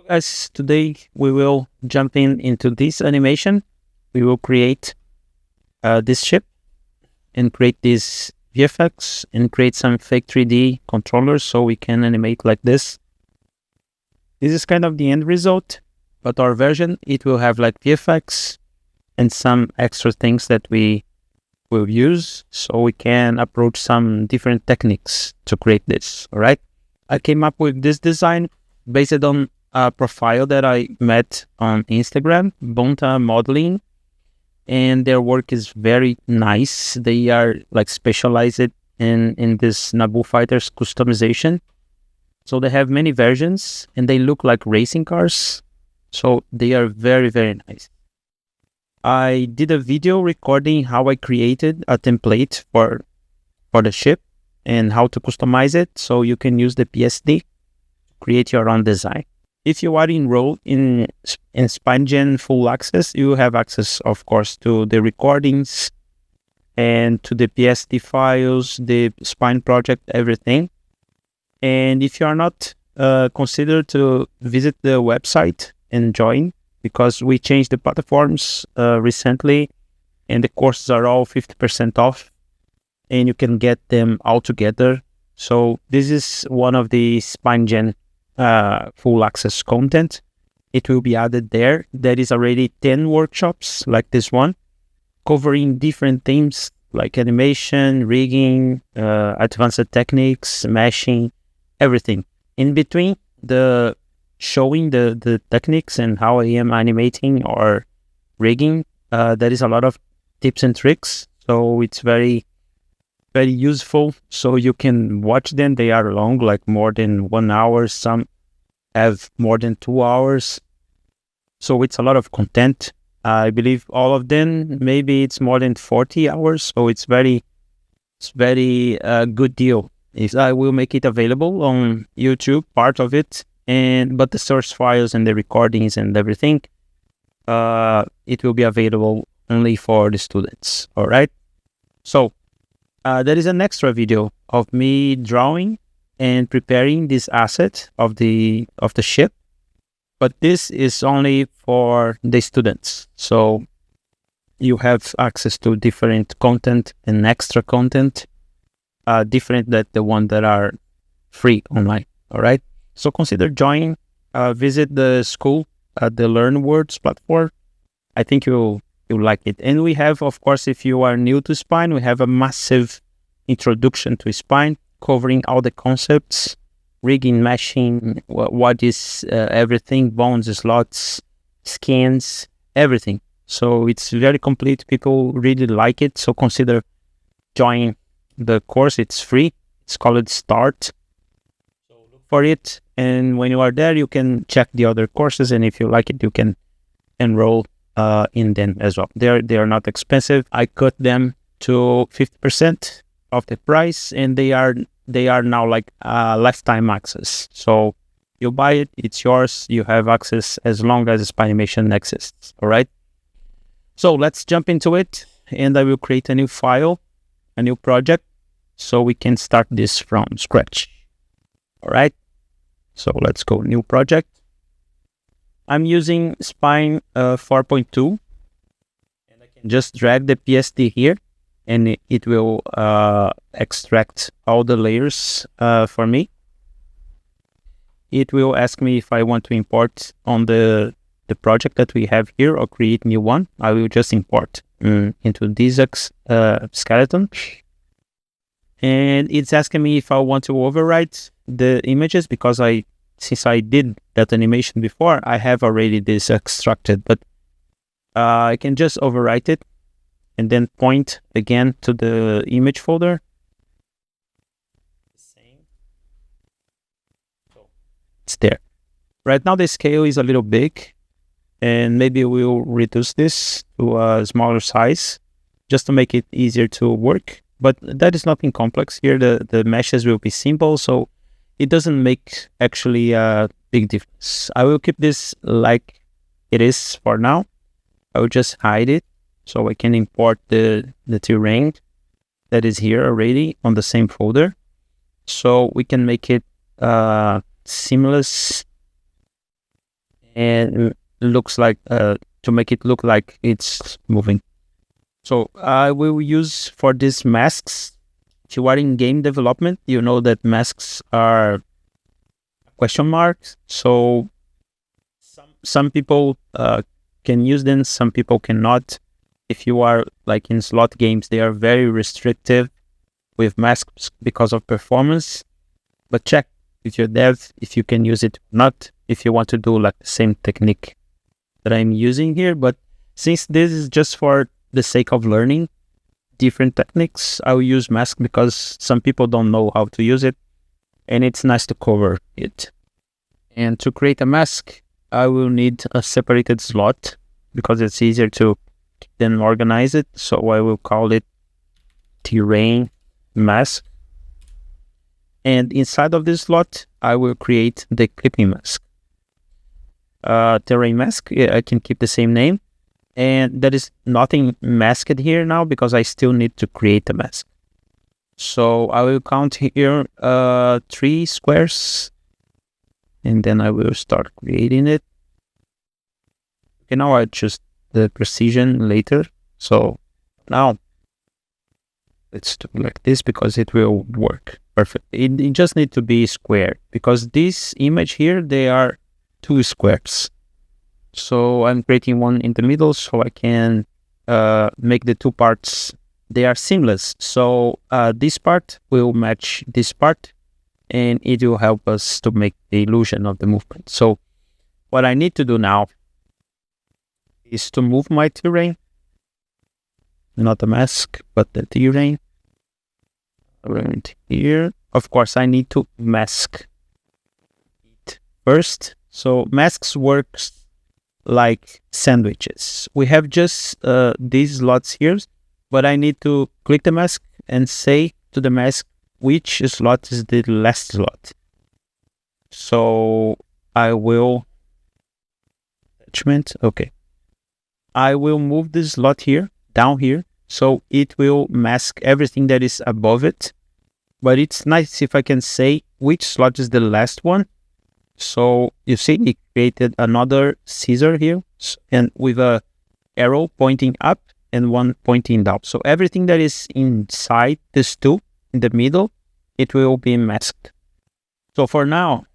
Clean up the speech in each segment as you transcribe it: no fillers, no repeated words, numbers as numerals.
As today we will jump into this animation. We will create this ship and create this VFX and create some fake 3D controllers so we can animate like this. This is kind of the end result, but our version, it will have like VFX and some extra things that we will use so we can approach some different techniques to create this, all right? I came up with this design based on a profile that I met on Instagram, Bonta Modeling, and their work is very nice. They are like specialized in this Naboo Fighters customization. So they have many versions and they look like racing cars. So they are very, very nice. I did a video recording how I created a template for the ship and how to customize it. So you can use the PSD to create your own design. If you are enrolled in SpineGen Full Access, you have access, of course, to the recordings and to the PSD files, the Spine project, everything. And if you are not, consider to visit the website and join, because we changed the platforms recently and the courses are all 50% off and you can get them all together. So this is one of the SpineGen full access content. It will be added there. There is already 10 workshops like this one, covering different themes like animation, rigging, advanced techniques, meshing, everything. In between, the showing the techniques and how I am animating or rigging, there is a lot of tips and tricks. So it's very, very useful. So you can watch them. They are long, like more than 1 hour. Some have more than 2 hours. So it's a lot of content. I believe all of them, maybe it's more than 40 hours. So it's very good deal. I will make it available on YouTube, part of it, but the source files and the recordings and everything, it will be available only for the students. All right. So there is an extra video of me drawing and preparing this asset of the ship, but this is only for the students. So you have access to different content and extra content, different than the one that are free online. All right. So consider joining, visit the school at the Learn Words platform. I think you'll like it. And we have, of course, if you are new to Spine, we have a massive introduction to Spine, covering all the concepts, rigging, meshing, what is everything, bones, slots, scans, everything. So it's very complete. People really like it. So consider joining the course. It's free. It's called Start. So look for it. And when you are there, you can check the other courses. And if you like it, you can enroll in them as well. They are not expensive. I cut them to 50% of the price, and they are now like lifetime access. So you buy it, it's yours. You have access as long as Spinemation exists. All right. So let's jump into it, and I will create a new file, a new project, so we can start this from scratch. All right. So let's go new project. I'm using Spine 4.2, and I can just drag the PSD here, and it will extract all the layers for me. It will ask me if I want to import on the project that we have here or create new one. I will just import into this skeleton. And it's asking me if I want to overwrite the images, because since I did that animation before, I have already this extracted, but I can just overwrite it and then point again to the image folder. So it's there. Right now the scale is a little big, and maybe we'll reduce this to a smaller size just to make it easier to work. But that is nothing complex here. The meshes will be simple, so it doesn't make actually a big difference. I will keep this like it is for now. I will just hide it so I can import the terrain that is here already on the same folder. So we can make it seamless and looks like to make it look like it's moving. So I will use for these masks. If you are in game development, you know that masks are question marks. So some people can use them, some people cannot. If you are like in slot games, they are very restrictive with masks because of performance. But check with your dev if you can use it or not, if you want to do like the same technique that I'm using here. But since this is just for the sake of learning different techniques, I will use mask because some people don't know how to use it, and it's nice to cover it. And to create a mask, I will need a separated slot because it's easier to then organize it. So I will call it terrain mask. And inside of this slot, I will create the clipping mask. Terrain mask, I can keep the same name. And there is nothing masked here now because I still need to create a mask. So I will count here 3 squares, and then I will start creating it. Okay, now I choose the precision later. So now let's do like this because it will work perfect. It just needs to be square because this image here, they are 2 squares. So I'm creating one in the middle so I can make the 2 parts, they are seamless. So this part will match this part and it will help us to make the illusion of the movement. So what I need to do now is to move my terrain, not the mask, but the terrain around here. Of course, I need to mask it first. So masks works like sandwiches. We have just these slots here, but I need to click the mask and say to the mask which slot is the last slot. So I will attachment. Okay, I will move this slot here down here, so it will mask everything that is above it. But it's nice if I can say which slot is the last one. So you see it created another scissor here and with a arrow pointing up and one pointing down. So everything that is inside this two in the middle, it will be masked. So for now,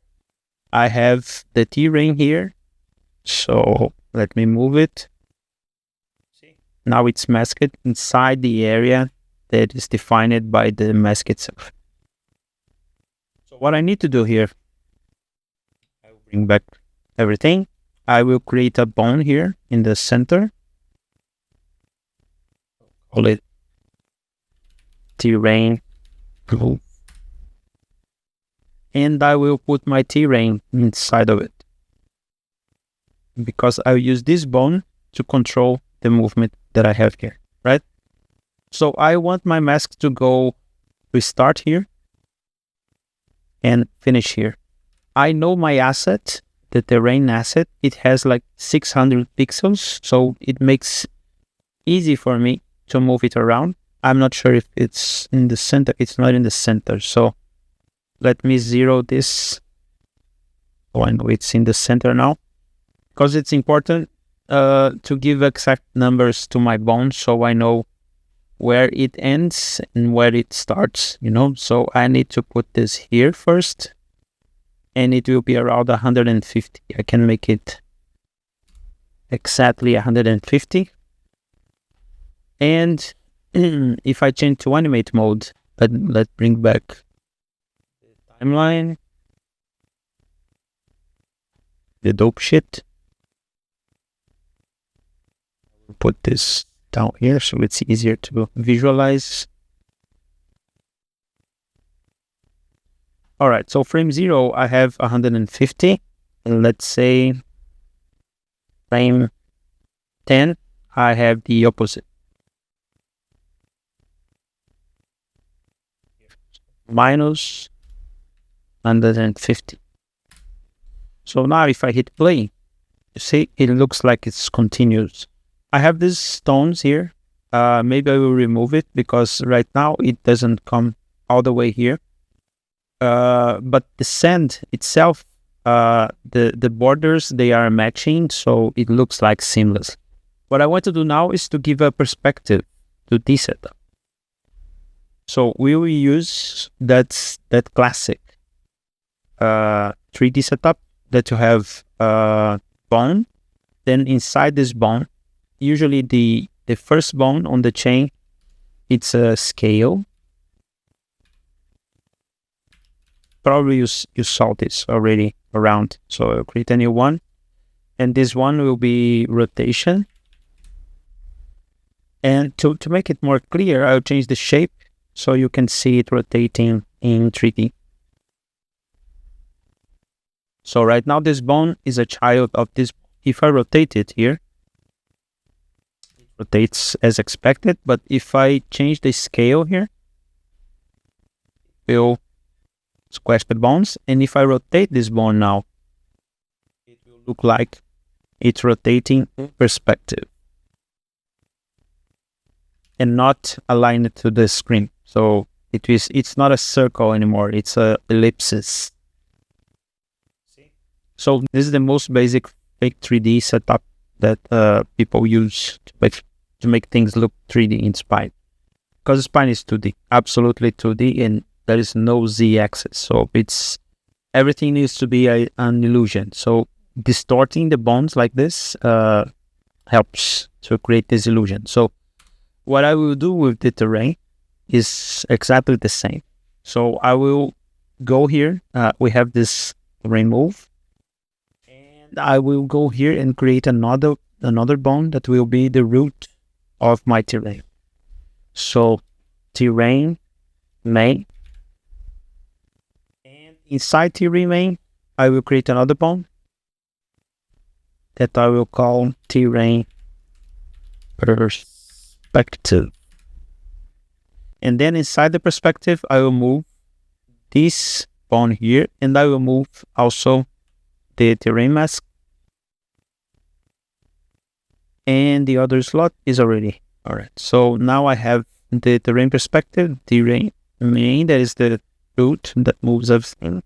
I have the terrain here. So let me move it. See, now it's masked inside the area that is defined by the mask itself. So what I need to do here, bring back everything. I will create a bone here in the center. Call it terrain glue. And I will put my terrain inside of it because I will use this bone to control the movement that I have here, right? So I want my mask to go, we start here and finish here. I know my asset, the terrain asset, it has like 600 pixels, so it makes easy for me to move it around. I'm not sure if it's in the center. It's not in the center, so let me zero this. Oh, I know it's in the center now, because it's important to give exact numbers to my bone so I know where it ends and where it starts, you know. So I need to put this here first, and it will be around 150. I can make it exactly 150. And if I change to animate mode, let's bring back the timeline, the dope shit. Put this down here so it's easier to visualize. All right, so frame 0, I have 150. And let's say frame 10, I have the opposite. Minus 150. So now if I hit play, you see, it looks like it's continuous. I have these stones here. Maybe I will remove it because right now it doesn't come all the way here. But the sand itself the borders, they are matching, so it looks like seamless. What I want to do now is to give a perspective to this setup. So we will use that classic 3D setup that you have bone. Then inside this bone, usually the first bone on the chain, it's a scale. Probably you saw this already around. So I'll create a new one. And this one will be rotation. And to make it more clear, I'll change the shape so you can see it rotating in 3D. So right now this bone is a child of this. If I rotate it here, it rotates as expected. But if I change the scale here, it will squash the bones. And if I rotate this bone now, it will look like it's rotating in perspective and not aligned to the screen. So it's not a circle anymore, it's a ellipsis. So this is the most basic fake 3D setup that people use to make things look 3D in Spine. Because Spine is 2D, absolutely 2D, and there is no Z-axis. So everything needs to be an illusion. So distorting the bones like this helps to create this illusion. So what I will do with the terrain is exactly the same. So I will go here. We have this remove. And I will go here and create another bone that will be the root of my terrain. So terrain main. And inside terrain main, I will create another bone that I will call terrain perspective. And then inside the perspective, I will move this bone here, and I will move also the terrain mask. And the other slot is already all right. So now I have the terrain perspective, terrain main, that is the root that moves everything.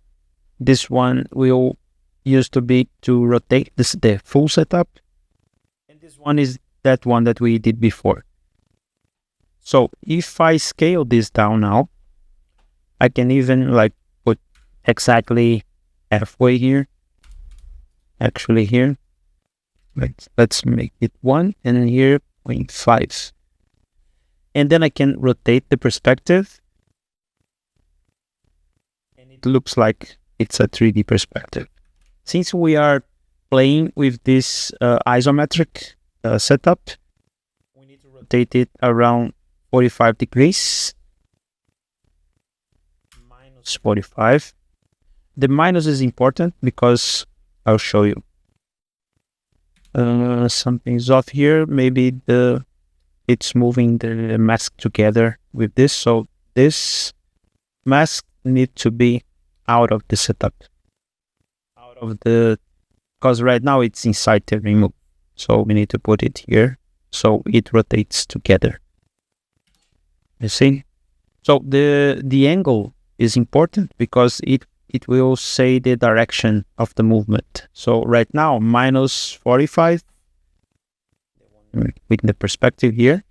This one will use to rotate the full setup. And this one is that one that we did before. So if I scale this down now, I can even like put exactly halfway here. Actually here, let's make it 1, and then here 0.5. And then I can rotate the perspective, and it looks like it's a 3D perspective. Since we are playing with this isometric setup, we need to rotate it around 45 degrees, minus 45. The minus is important because I'll show you. Something's off here. Maybe it's moving the mask together with this. So this mask needs to be out of the setup. Because right now it's inside the remove. So we need to put it here so it rotates together. You see? So the angle is important because it will say the direction of the movement. So right now, minus 45 with the perspective here,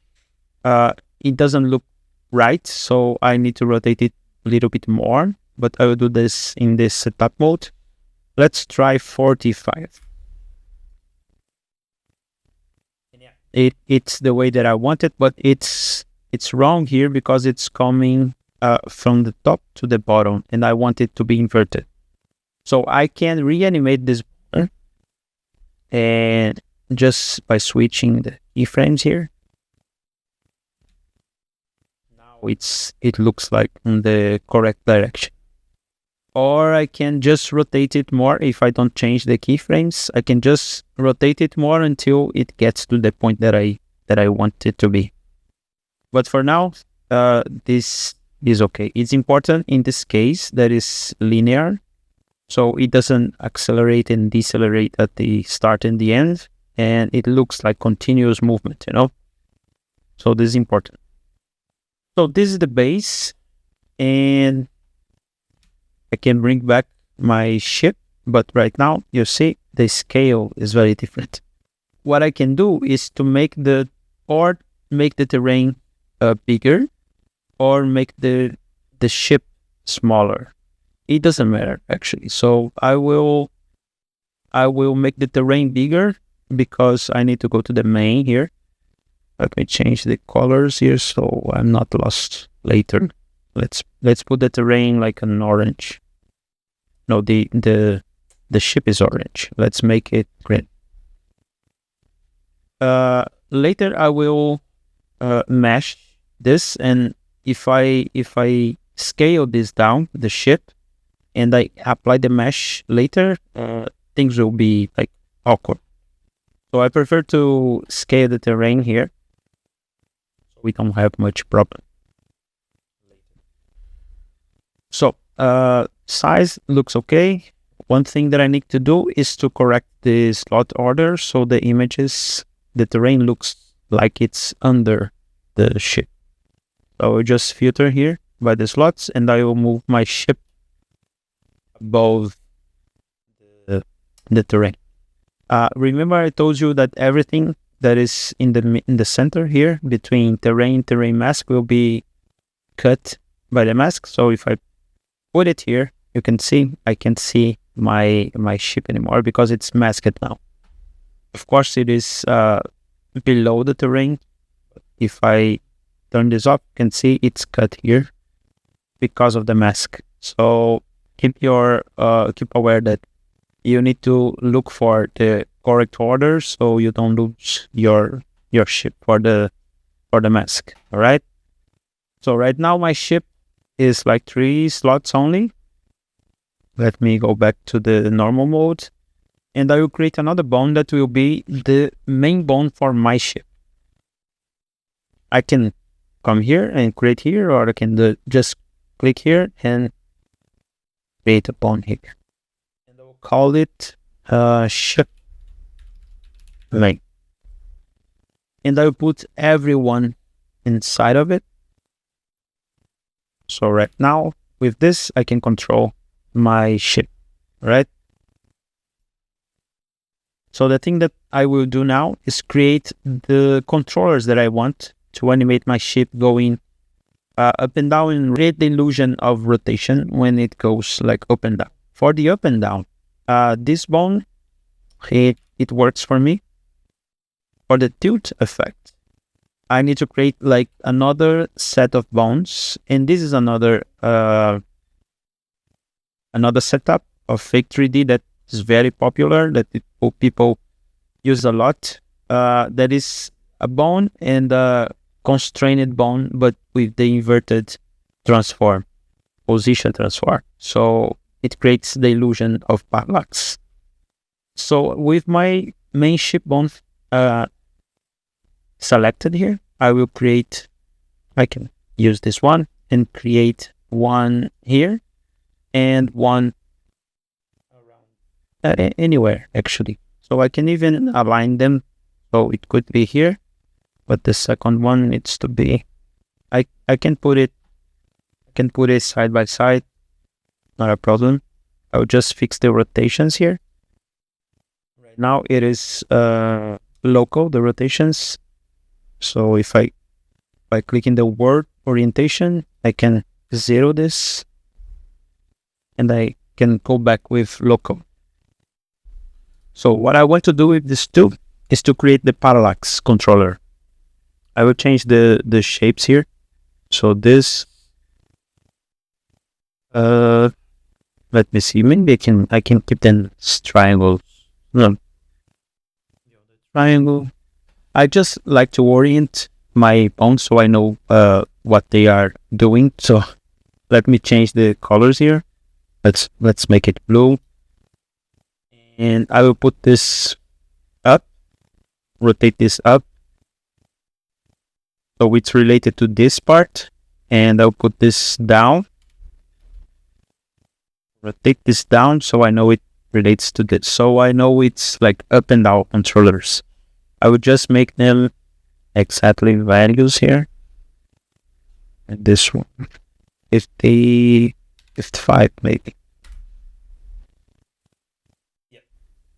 it doesn't look right. So I need to rotate it a little bit more, but I will do this in this setup mode. Let's try 45. It's the way that I want it, but it's wrong here because it's coming from the top to the bottom, and I want it to be inverted. So I can reanimate this and just by switching the keyframes here. Now it looks like in the correct direction. Or I can just rotate it more. If I don't change the keyframes, I can just rotate it more until it gets to the point that I want it to be. But for now, this is okay. It's important in this case that is linear, so it doesn't accelerate and decelerate at the start and the end, and it looks like continuous movement, you know? So this is important. So this is the base, and I can bring back my ship but right now you see the scale is very different. What I can do is to make the terrain bigger, or make the ship smaller. It doesn't matter actually. So I will make the terrain bigger because I need to go to the main here. Let me change the colors here so I'm not lost later. Let's put the terrain like an orange. No, the ship is orange. Let's make it green. Later I will mesh this, and if I scale this down, the ship, and I apply the mesh later, things will be like awkward. So I prefer to scale the terrain here, so we don't have much problem. So size looks okay. One thing that I need to do is to correct the slot order, so the the terrain looks like it's under the ship. So I will just filter here by the slots, and I will move my ship above the terrain. Remember I told you that everything that is in the center here between terrain mask will be cut by the mask. So if I put it here, you can see I can't see my ship anymore because it's masked now. Of course it is below the terrain. If I turn this off, you can see it's cut here because of the mask. So keep aware that you need to look for the correct order so you don't lose your ship for the mask. All right. So right now my ship is like 3 slots only. Let me go back to the normal mode, and I will create another bone that will be the main bone for my ship. I can come here and create here, or I can just click here and create a bone here. And I will call it ship main. And I will put everyone inside of it. So right now with this, I can control my ship, right? So the thing that I will do now is create the controllers that I want to animate my ship going up and down, and create the illusion of rotation when it goes like up and down. For the up and down, this bone, it works for me. For the tilt effect, I need to create like another set of bones, and this is another setup of fake 3D that is very popular, that people use a lot. That is a bone and a constrained bone, but with the inverted position transform. So it creates the illusion of parallax. So with my main ship bone selected here, I can use this one and create one here and one around anywhere actually. So I can even align them. So it could be here, but the second one needs to be, I can put it side by side, not a problem. I'll just fix the rotations here. Right now it is local, the rotations. So if I click in the word orientation, I can zero this and I can go back with local. So what I want to do with this too is to create the parallax controller. I will change the shapes here. So this, let me see, maybe I can keep them triangles. No, triangle. I just like to orient my bones so I know what they are doing. So let me change the colors here. Let's make it blue. And I will put this up, rotate this up, so it's related to this part, and I'll put this down, rotate this down, so I know it relates to this. So I know it's like up and down controllers. I would just make them exactly values here, and this one 50, 55 maybe.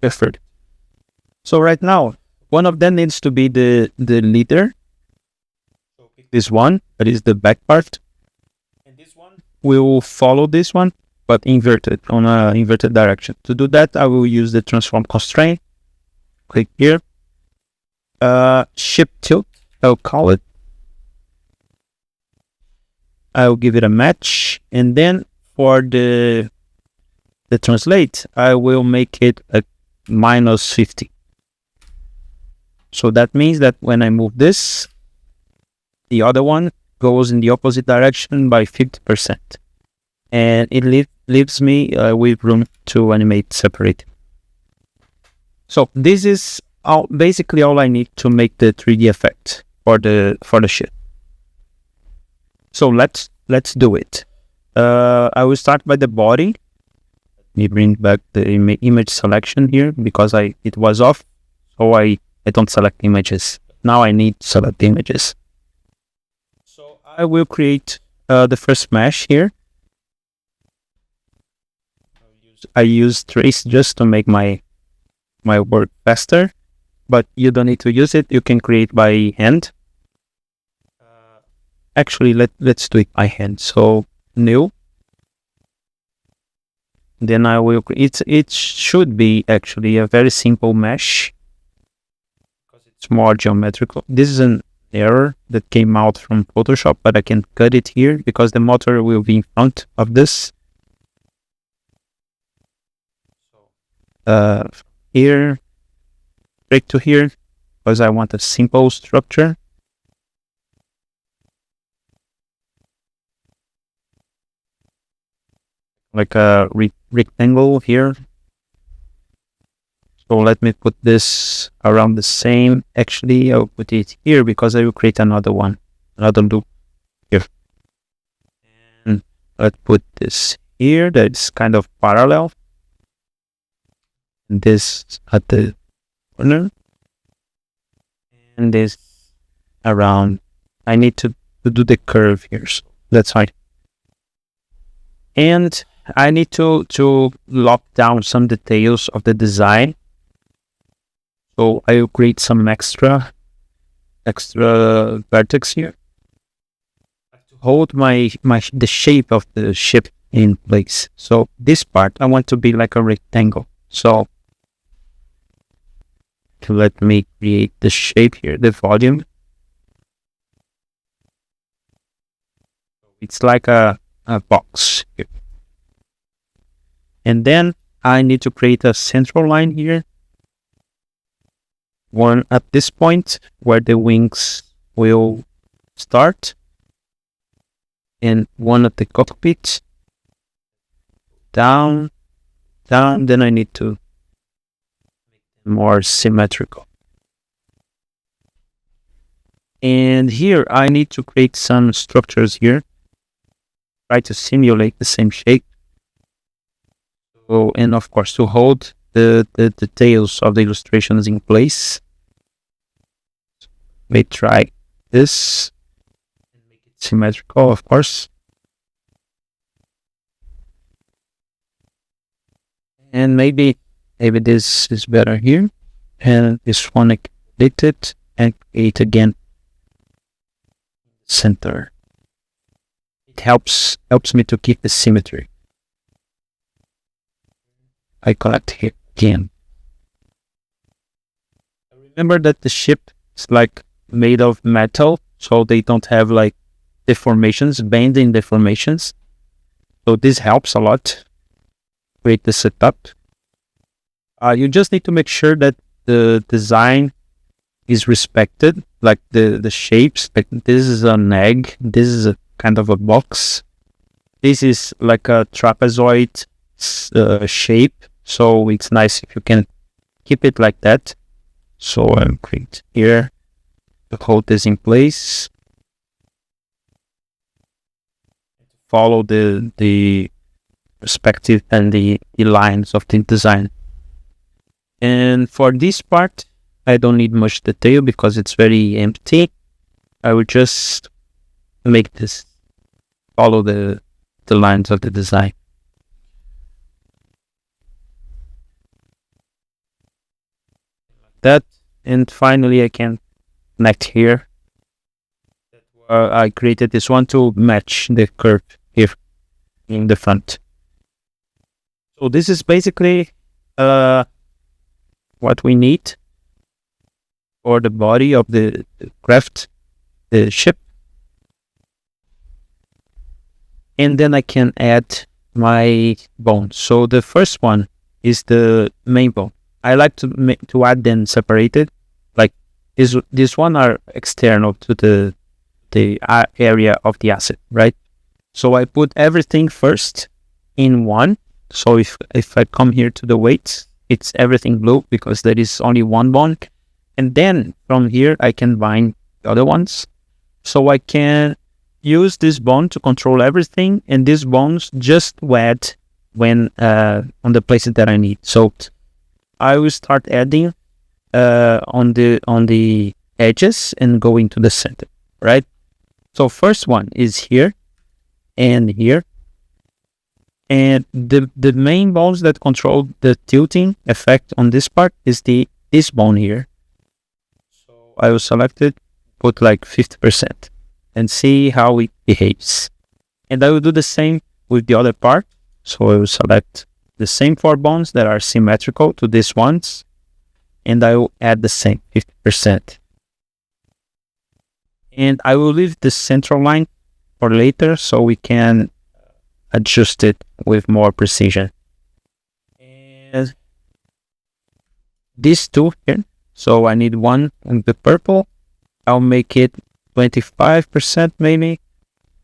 Perfect. So right now, one of them needs to be the leader. So pick this one, that is the back part. And this one will follow this one, but inverted, on a inverted direction. To do that, I will use the transform constraint. Click here. Ship tilt, I'll call it. I'll give it a match. And then for the translate, I will make it a -50. So that means that when I move this, the other one goes in the opposite direction by 50%. And it leaves me with room to animate separate. So this is basically all I need to make the 3D effect for the ship. So let's do it. I will start by the body. Let me bring back the image selection here because it was off. So I don't select images. Now I need to select images. So I will create the first mesh here. I use trace just to make my work faster, but you don't need to use it. You can create by hand. Actually, let's do it by hand. So new. Then I will. It should be actually a very simple mesh because it's more geometrical. This is an error that came out from Photoshop, but I can cut it here because the motor will be in front of this. Here, break to here because I want a simple structure. Like a rectangle here. So let me put this around the same. Actually, I'll put it here because I will create another one, another loop here. And let's put this here. That's kind of parallel. This at the corner. And this around. I need to do the curve here. So that's fine. And I need to lock down some details of the design. So I will create some extra vertex here to hold the shape of the ship in place. So this part I want to be like a rectangle. So let me create the shape here, the volume. It's like a box here. And then I need to create a central line here. One at this point where the wings will start. And one at the cockpit. Down. Then I need to make it more symmetrical. And here I need to create some structures here. Try to simulate the same shape. So, and of course to hold the details of the illustrations in place. Let me try this and make it symmetrical, of course. And maybe this is better here. And this one I can delete it and create again center. It helps me to keep the symmetry. I connect here again. Remember that the ship is like made of metal, so they don't have like deformations, bending deformations. So this helps a lot. Create the setup. You just need to make sure that the design is respected, like the shapes. Like this is an egg. This is a kind of a box. This is like a trapezoid shape. So it's nice if you can keep it like that. So I'll create here to hold this in place. Follow the perspective and the lines of the design. And for this part, I don't need much detail because it's very empty. I will just make this follow the lines of the design. that. And finally, I can connect here. I created this one to match the curve here in the front. So this is basically what we need for the body of the craft, the ship. And then I can add my bones. So the first one is the main bone. I like to add them separated. Like this one are external to the area of the asset, right? So I put everything first in one. So if I come here to the weights, it's everything blue because there is only one bone. And then from here, I can bind the other ones. So I can use this bone to control everything. And these bones just wet when on the places that I need. So I will start adding on the edges and go into the center, right? So first one is here and here. And the main bones that control the tilting effect on this part is this bone here. So I will select it, put like 50% and see how it behaves. And I will do the same with the other part. So I will select the same 4 bones that are symmetrical to these ones. And I will add the same 50%. And I will leave the central line for later so we can adjust it with more precision. And these two here, so I need one in the purple. I'll make it 25% maybe.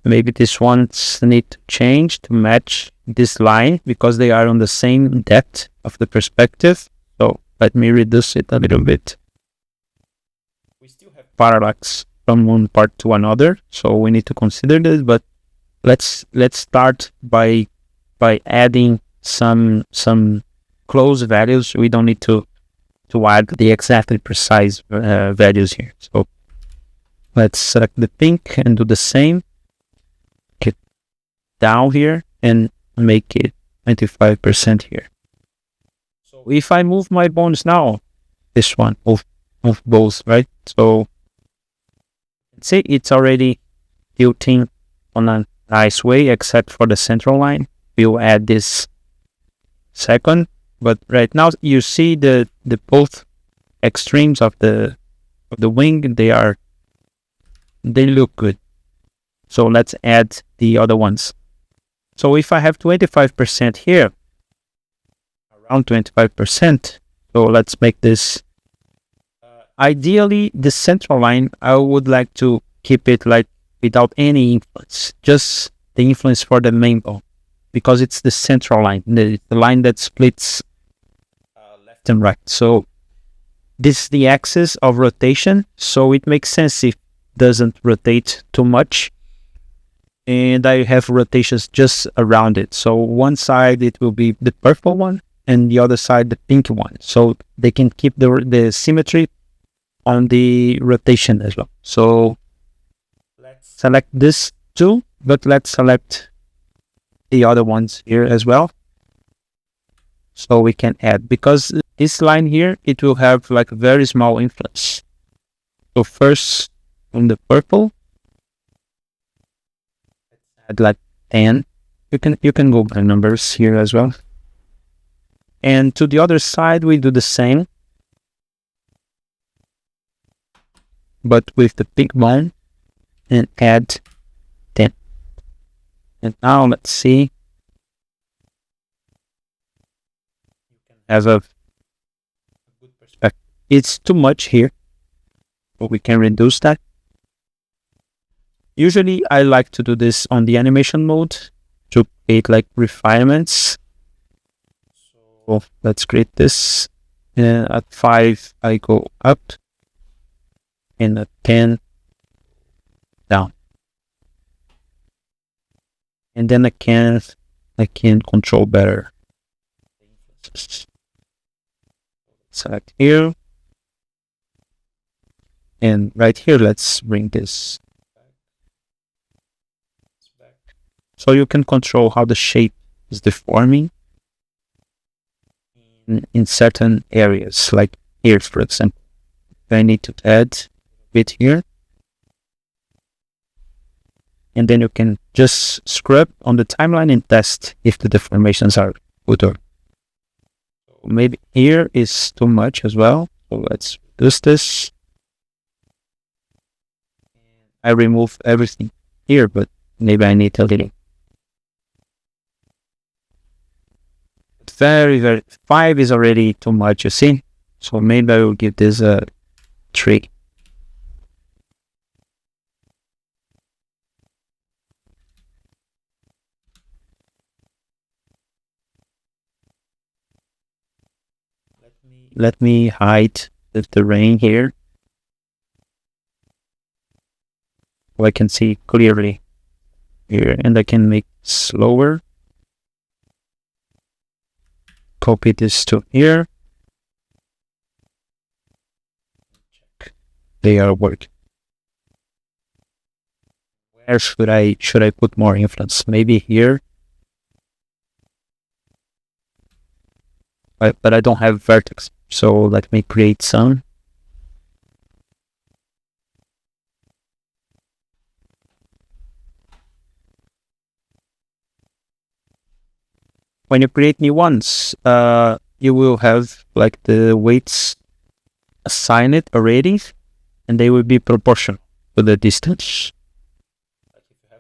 Maybe this ones need to change to match this line because they are on the same depth of the perspective. So let me reduce it a little bit. We still have parallax from one part to another, so we need to consider this, but let's start by adding some close values. We don't need to add the exactly precise values here. So let's select the pink and do the same. Get down here and make it 25% here. So if I move my bones now, this one of both, right? So let's say it's already tilting on a nice way, except for the central line. We'll add this second, but right now you see the both extremes of the wing. They look good. So let's add the other ones. So if I have 25% here, around 25%, so let's make this. Ideally, the central line, I would like to keep it like without any influence, just the influence for the main bone, because it's the central line, the line that splits left and right. So this is the axis of rotation, so it makes sense if it doesn't rotate too much. And I have rotations just around it. So one side it will be the purple one, and the other side the pink one. So they can keep the symmetry on the rotation as well. So let's select this too, but let's select the other ones here as well. So we can add, because this line here, it will have like very small influence. So first on the purple, add like 10. You can go by numbers here as well. And to the other side, we do the same, but with the pink one, and add 10. And now let's see. You can have a good perspective. It's too much here, but we can reduce that. Usually I like to do this on the animation mode to create like refinements. So let's create this. At 5 I go up, and at 10 down. And then I can control better. Select here. And right here, let's bring this back. So you can control how the shape is deforming in certain areas. Like here, for example. I need to add a bit here. And then you can just scrub on the timeline and test if the deformations are good or maybe here is too much as well. So let's reduce this. I remove everything here, but maybe I need a little. Very 5 is already too much, you see. So maybe I will give this a 3. Let me hide the terrain here, so I can see clearly here, and I can make slower. Copy this to here. They are working. Where should I put more influence? Maybe here. But I don't have vertex, so let me create some. When you create new ones, you will have like the weights assigned already, and they will be proportional to the distance.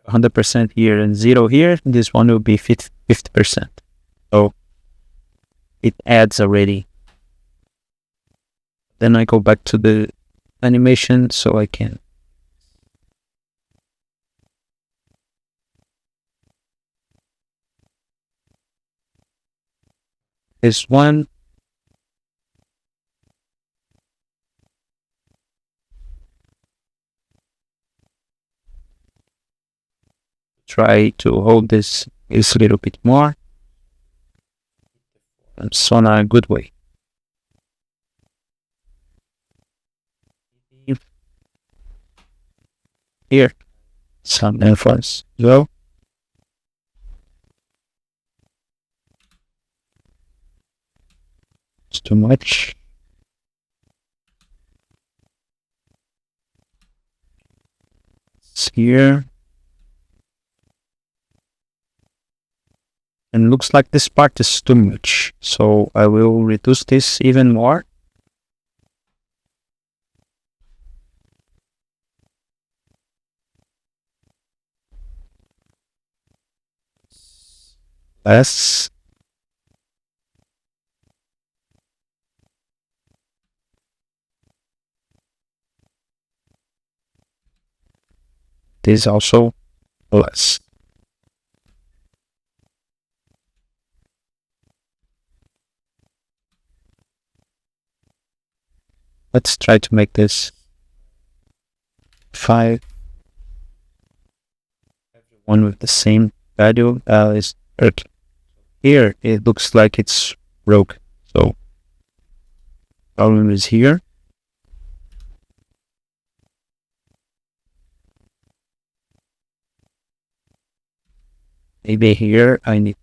100% here and 0 here, this one will be 50%. So it adds already. Then I go back to the animation so I can. This one. Try to hold this a little bit more. And so in a good way. Here, some influence as well. It's too much. It's here. And looks like this part is too much. So I will reduce this even more. Less. This also less. Let's try to make this 5. One with the same value is Earth. Here it looks like it's broke. So problem is here. Maybe here I need.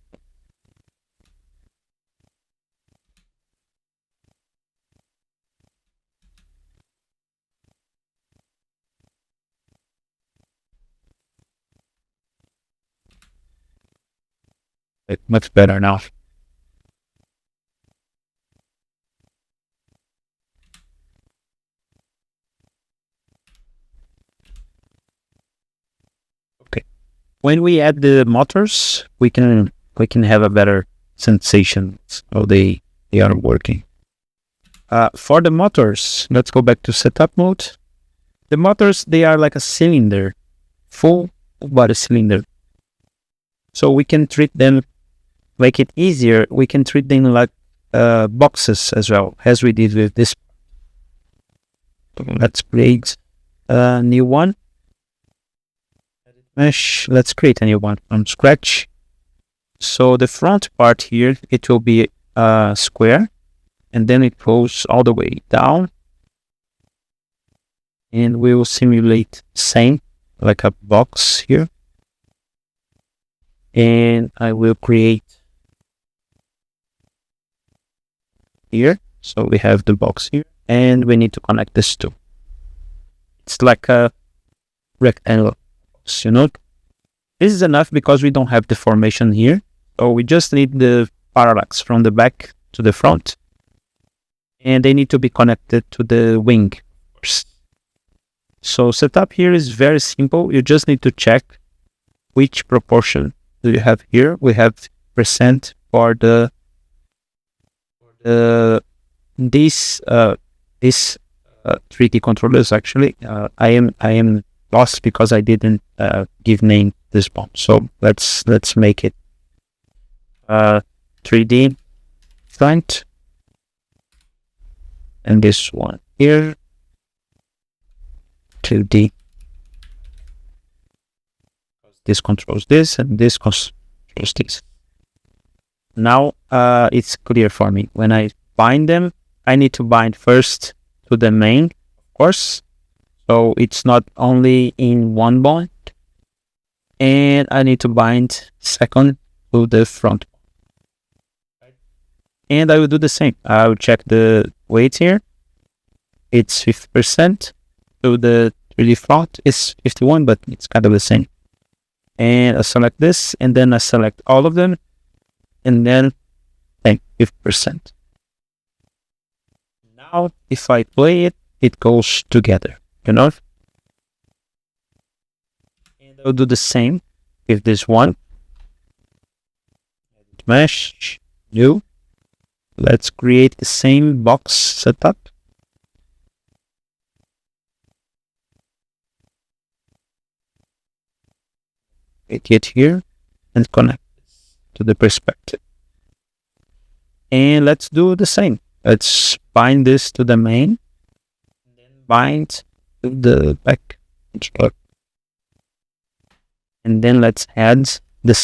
It's much better now. Okay. When we add the motors, we can have a better sensation how they are working. For the motors, let's go back to setup mode. The motors, they are like a cylinder, full body cylinder. So we can treat them, make it easier. We can treat them like boxes as well, as we did with this. So let's create a new one. Mesh. Let's create a new one from scratch. So the front part here, it will be a square, and then it goes all the way down, and we will simulate same like a box here. And I will create here. So we have the box here. and we need to connect this two. It's like a rectangle, you know. This is enough because we don't have deformation here, so we just need the parallax from the back to the front, and they need to be connected to the wing first. So setup here is very simple. You just need to check which proportion do you have here. We have percent for these 3D controllers. Actually, I am lost because I didn't give name this bone. So let's make it 3D front, and this one here 2D. This controls this, and this controls this. Now it's clear for me. When I bind them, I need to bind first to the main, of course, so it's not only in one bond, and I need to bind second to the front. And I will do the same. I will check the weight here. It's 50%. To the 3D front is 51, but it's kind of the same. And I select this, and then I select all of them, and then 50%. Now, if I play it, it goes together, you know? And I'll do the same with this one. Edit mesh, new. Let's create the same box setup. Get here and connect to the perspective. And let's do the same. Let's bind this to the main, and then bind to the back controller. And then let's add the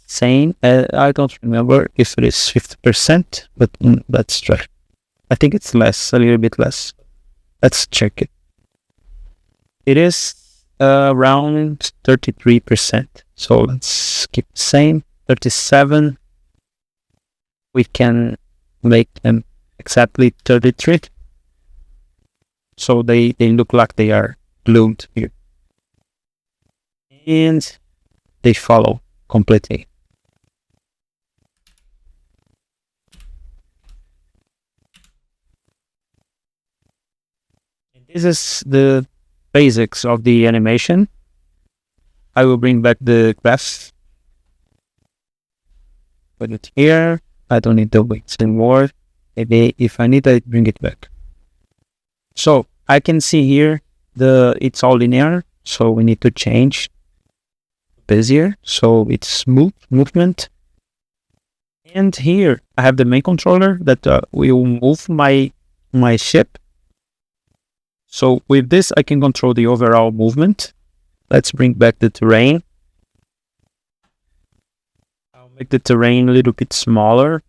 same. I don't remember if it is 50%, but let's try. I think it's less, a little bit less. Let's check it. It is around 33%. So let's keep the same. 37. We can make them exactly 33. So they look like they are glued here. And they follow completely. And this is the basics of the animation. I will bring back the graph. Put it here. I don't need the weights anymore. Maybe if I need, I bring it back. So I can see here it's all linear. So we need to change Bezier. So it's smooth movement. And here I have the main controller that will move my ship. So with this, I can control the overall movement. Let's bring back the terrain. I'll make the terrain a little bit smaller.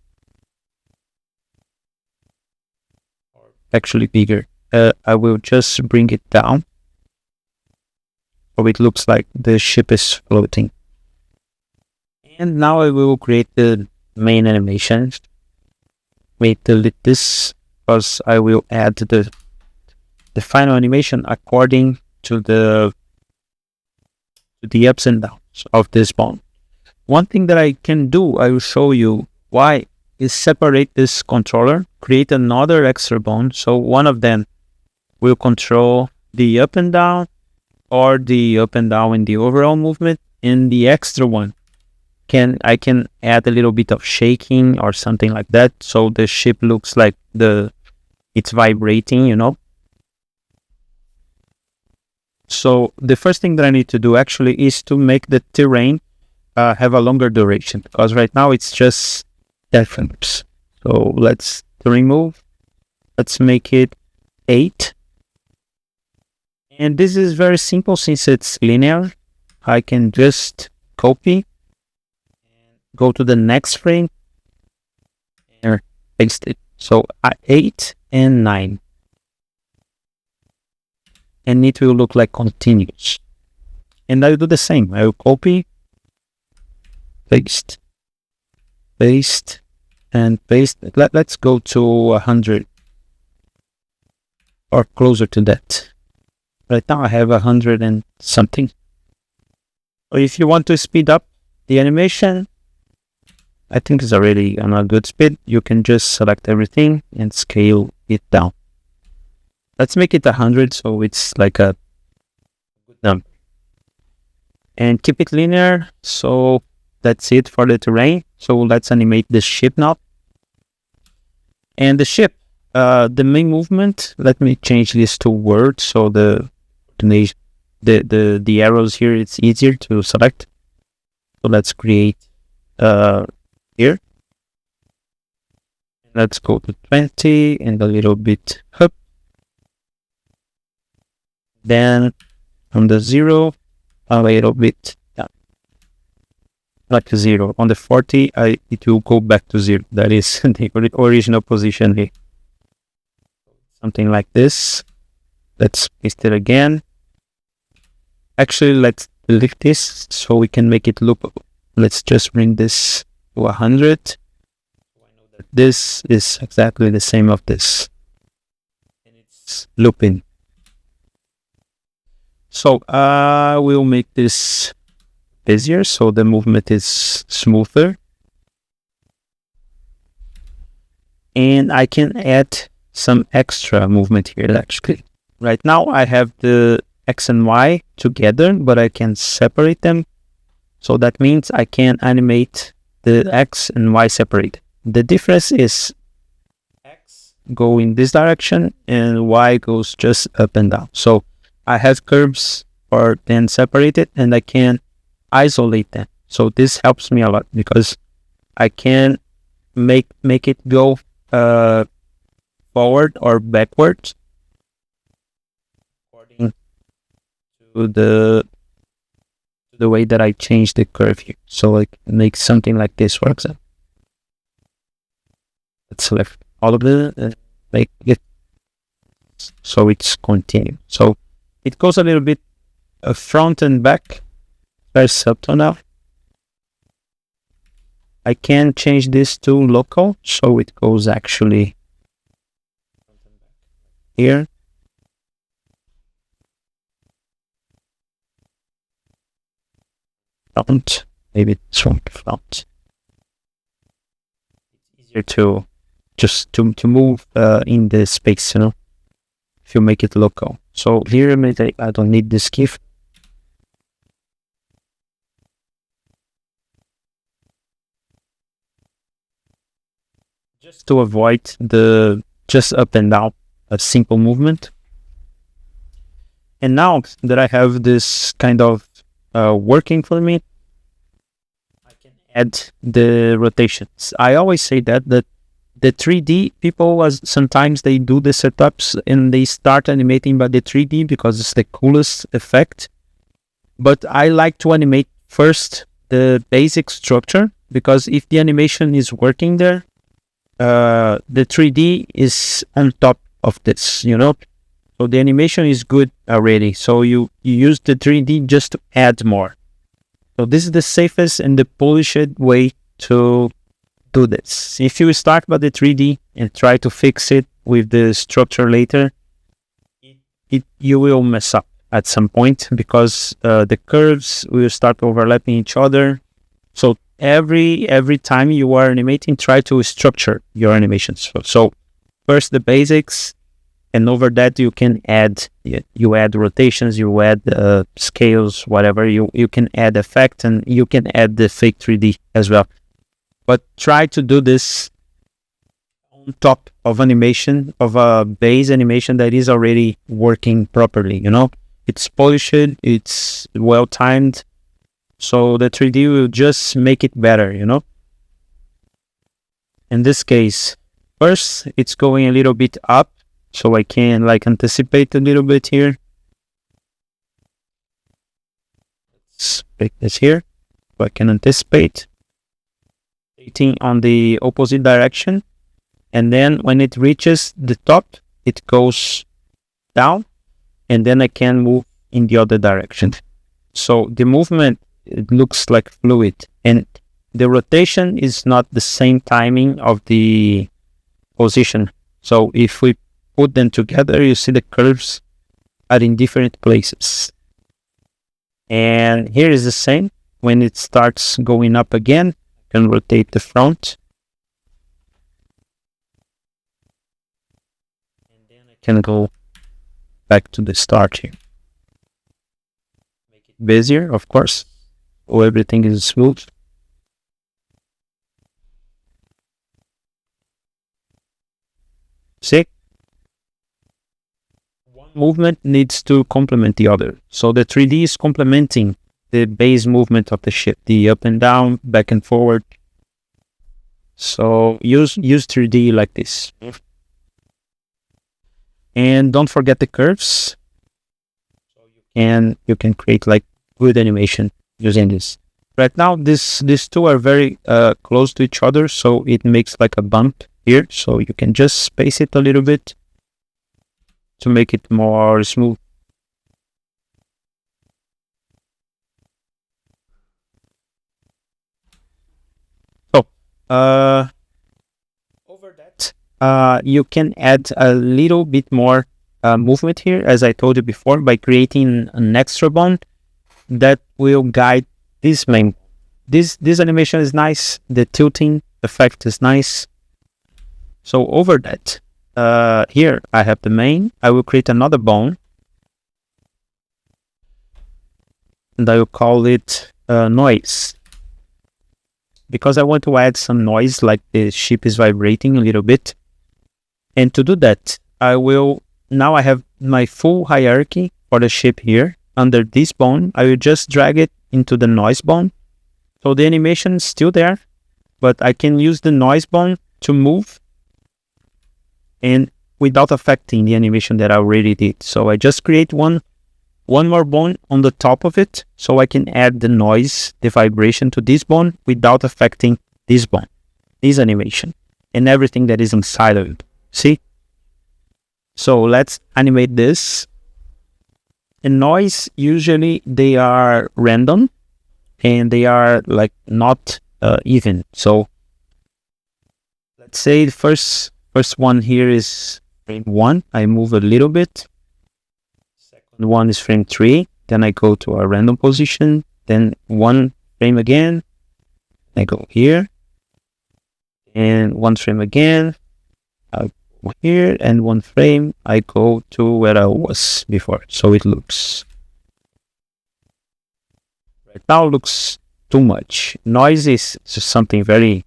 Or actually bigger. I will just bring it down. So it looks like the ship is floating. And now I will create the main animation. Wait, delete this because I will add the final animation according to the ups and downs of this bone. One thing that I can do, I will show you why, is separate this controller, create another extra bone. So one of them will control the up and down, or the up and down in the overall movement, and the extra one I can add a little bit of shaking or something like that, so the ship looks like it's vibrating, you know. So the first thing that I need to do actually is to make the terrain have a longer duration, because right now it's just dead frames. So let's remove. Let's make it 8. And this is very simple since it's linear. I can just copy, go to the next frame, and paste it. So 8 and 9. And it will look like continuous. And I'll do the same. I will copy, paste, paste, and paste. Let's go to 100. or closer to that. Right now I have 100 and something. So if you want to speed up the animation, I think it's already on a good speed. You can just select everything and scale it down. Let's make it 100 so it's like a good number. And keep it linear. So that's it for the terrain. So let's animate the ship now. And the ship, the main movement, let me change this to word so the arrows here, it's easier to select. So let's create here. Let's go to 20 and a little bit up. Then from the 0, a little bit down. Like 0. On the 40, it will go back to 0. That is the original position here. Something like this. Let's paste it again. Actually, let's delete this so we can make it loopable. Let's just bring this to 100. So I know that this is exactly the same of this. And it's looping. So we'll make this easier so the movement is smoother. And I can add some extra movement here actually. Right now I have the X and Y together, but I can separate them. So that means I can animate the X and Y separate. The difference is X go in this direction and Y goes just up and down. So I have curves or then separated and I can isolate them. So this helps me a lot because I can make it go forward or backwards according to the way that I change the curve here. So I can make something like this, for example. Let's select all of the make it so it's continuous. So it goes a little bit front and back. Very subtle now. I can change this to local, so it goes actually here. Front, maybe it's front. It's easier to just to move in the space, you know, if you make it local. So here, maybe I don't need this GIF. Just to avoid the just up and down, a simple movement. And now that I have this kind of working for me, I can add the rotations. I always say that the 3D people, sometimes they do the setups and they start animating by the 3D because it's the coolest effect. But I like to animate first the basic structure, because if the animation is working there, the 3D is on top of this, you know. So the animation is good already. So you use the 3D just to add more. So this is the safest and the polished way to do this. If you start by the 3D and try to fix it with the structure later, you will mess up at some point because the curves will start overlapping each other. So every time you are animating, try to structure your animations. So first the basics, and over that you can add rotations, you add scales, whatever. You can add effect, and you can add the fake 3D as well. But try to do this on top of animation, of a base animation that is already working properly, you know. It's polished, it's well timed, so the 3D will just make it better, you know. In this case, first it's going a little bit up, so I can like anticipate a little bit here. Let's pick this here, so I can anticipate on the opposite direction, and then when it reaches the top, it goes down, and then I can move in the other direction. So the movement, it looks like fluid, and the rotation is not the same timing of the position. So if we put them together, you see the curves are in different places. And here is the same. When it starts going up again, I can rotate the front. And then I can go back to the start here. Make it busier, of course, so everything is smooth. See? One movement needs to complement the other. So the 3D is complementing the base movement of the ship, the up and down, back and forward. So use 3D like this. And don't forget the curves. So you can create like good animation using this. Right now, these two are very close to each other, so it makes like a bump here. So you can just space it a little bit to make it more smooth. So over that, you can add a little bit more movement here, as I told you before, by creating an extra bone that will guide this main. This animation is nice. The tilting effect is nice. So over that, here I have the main. I will create another bone, and I will call it noise, because I want to add some noise, like the ship is vibrating a little bit. And to do that, now I have my full hierarchy for the ship here. Under this bone, I will just drag it into the noise bone. So the animation is still there, but I can use the noise bone to move and without affecting the animation that I already did. So I just create one more bone on the top of it, so I can add the noise, the vibration to this bone without affecting this bone, this animation, and everything that is inside of it. See? So let's animate this. And noise, usually they are random and they are like not even. So let's say the first one here is frame 1. I move a little bit. Second one is frame 3. Then I go to a random position. Then one frame again. I go here. And one frame again. I go here. And one frame. I go to where I was before. So it looks. Right now looks too much. Noise is just something very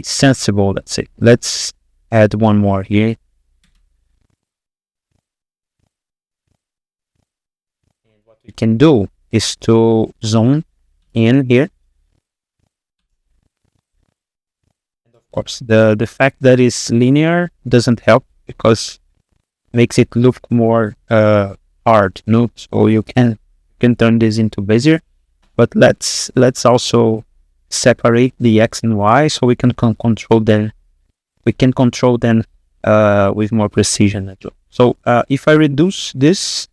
sensible. That's it. Let's add one more here. And what we can do is to zone in here. And of course, the fact that it's linear doesn't help, because it makes it look more hard. No, so you can turn this into bezier. But let's also separate the X and Y, so we can control them. We can control them with more precision. So if I reduce this,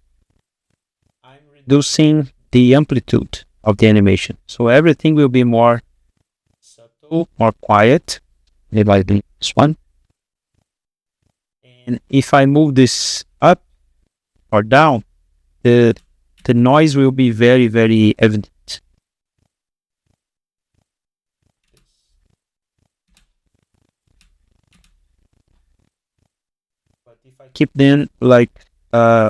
I'm reducing the amplitude of the animation. So everything will be more subtle, more quiet. Maybe I do this one. And if I move this up or down, the noise will be very evident. But if I keep them like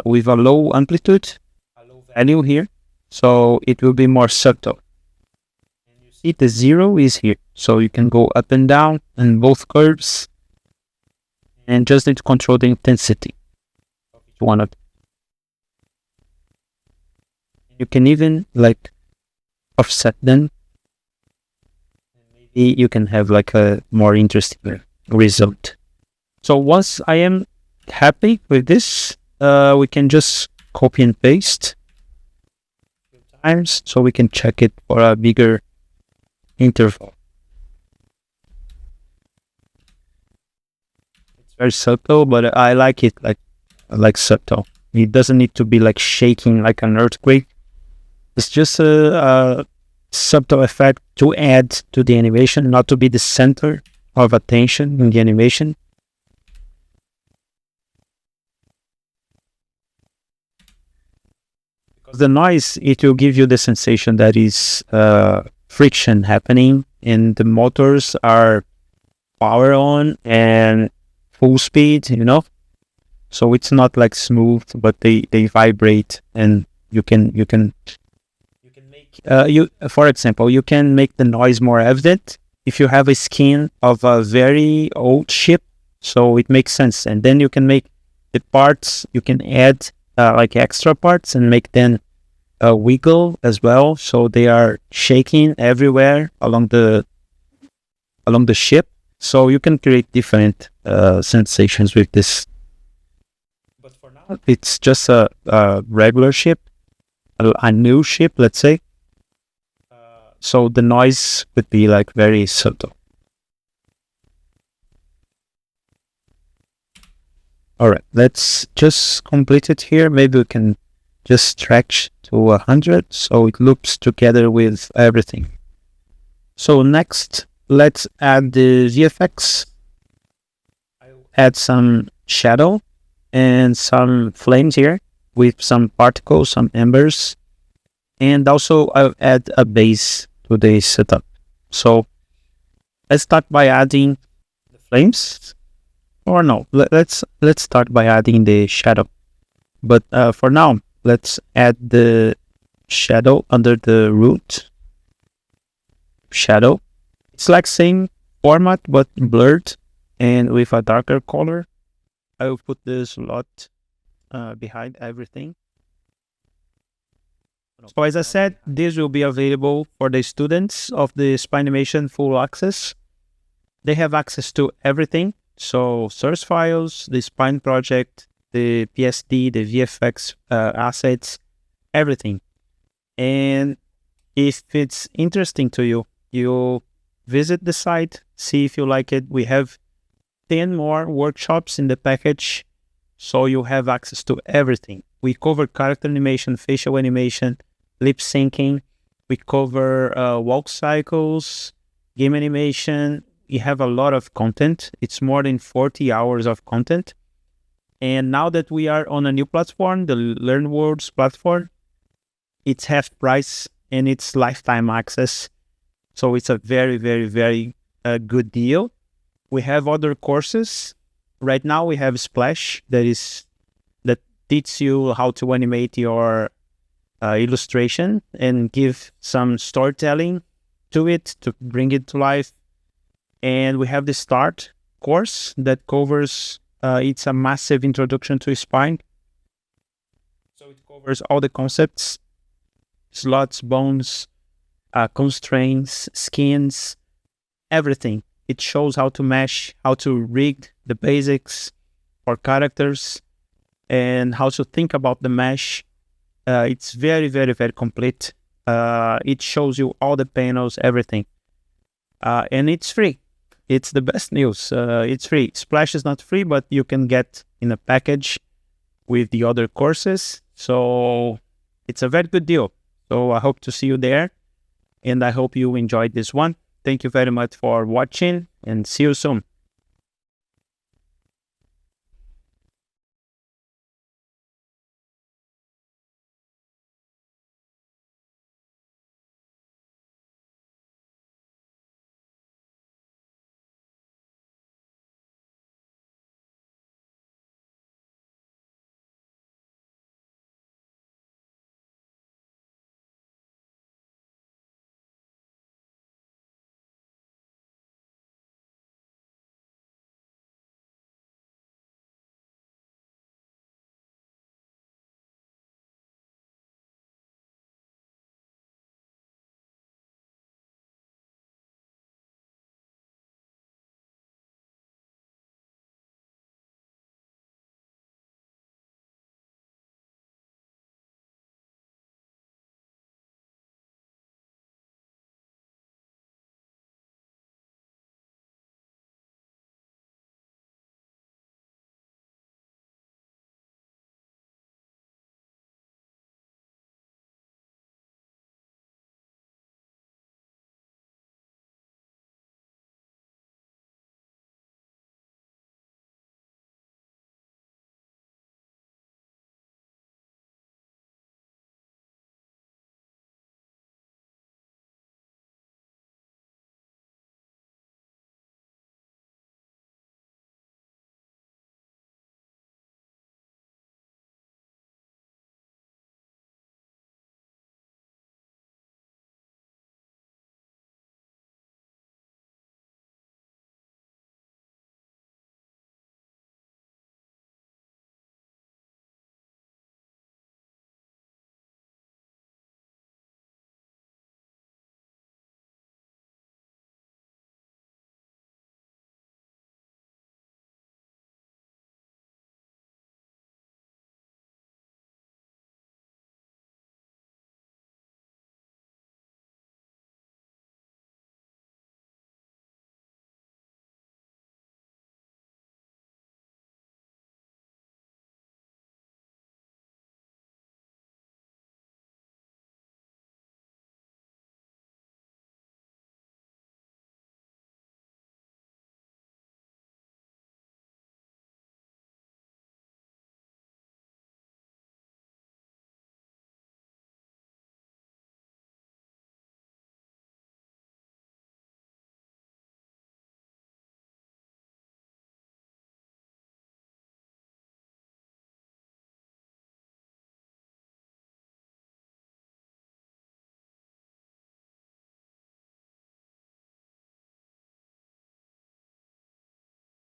with a low amplitude, a low value here, so it will be more subtle. And you see the 0 is here, so you can go up and down in both curves, and just need to control the intensity of each one of them. You can even like offset them, and maybe you can have like a more interesting result. So once I am happy with this, we can just copy and paste a few times, so we can check it for a bigger interval. It's very subtle, but I like it like subtle. It doesn't need to be like shaking like an earthquake. It's just a subtle effect to add to the animation, not to be the center of attention in the animation. The noise, it will give you the sensation that is friction happening, and the motors are power on and full speed, so it's not like smooth, but they vibrate, and you can make for example, you can make the noise more evident if you have a skin of a very old ship, so it makes sense. And then you can make the parts, you can add like extra parts and make them wiggle as well, so they are shaking everywhere along the ship, so you can create different sensations with this. But for now, it's just a regular ship, a new ship, let's say. So the noise would be like very subtle. All right, let's just complete it here. Maybe we can just stretch to 100 so it loops together with everything. So next, let's add the VFX. I'll add some shadow and some flames here with some particles, some embers, and also I'll add a base to the setup. So let's start by adding the flames, or no, let's start by adding the shadow. But for now, let's add the shadow under the root shadow. It's like same format but blurred and with a darker color. I will put this lot behind everything. So as I said, this will be available for the students of the Spinemation full access. They have access to everything. So source files, the Spine project, the PSD, the VFX assets, everything. And if it's interesting to you, you visit the site, see if you like it. We have 10 more workshops in the package, so you have access to everything. We cover character animation, facial animation, lip syncing. We cover walk cycles, game animation. We have a lot of content. It's more than 40 hours of content. And now that we are on a new platform, the LearnWorlds platform, it's half price and it's lifetime access. So it's a very, very, very good deal. We have other courses. Right now we have Splash that teaches you how to animate your illustration and give some storytelling to it to bring it to life. And we have the Start course that covers, it's a massive introduction to Spine. So it covers all the concepts, slots, bones, constraints, skins, everything. It shows how to mesh, how to rig the basics for characters, and how to think about the mesh. It's very, very, very complete. It shows you all the panels, everything. And it's free. It's the best news. It's free. Splash is not free, but you can get in a package with the other courses. So it's a very good deal. So I hope to see you there. And I hope you enjoyed this one. Thank you very much for watching and see you soon.